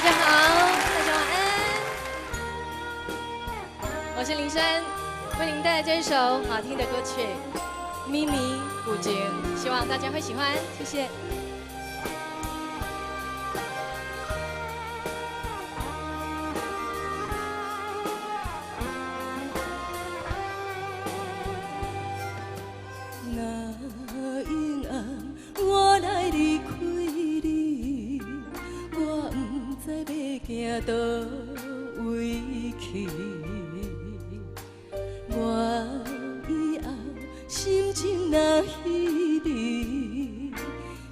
家好，大家晚安。我是林珊，为您带来这一首好听的歌曲《咪咪古井》，希望大家会喜欢，谢谢。 行倒位去？我以后心情若稀微，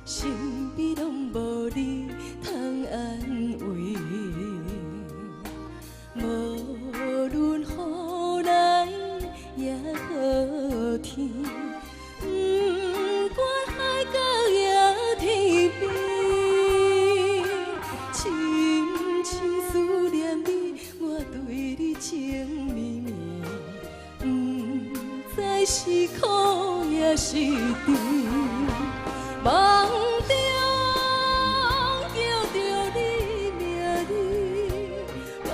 身边拢无你通安慰。无论雨来也好天，不管海角也天边。 是苦也是甜，梦中叫着你名字，梦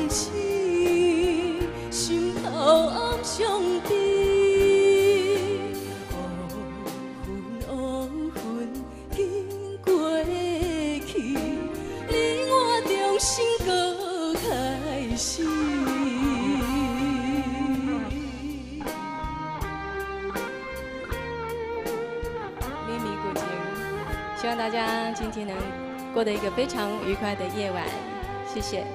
醒心头暗上甜。乌云经过去，你我重新搁开始。 希望大家今天能过得一个非常愉快的夜晚，谢谢。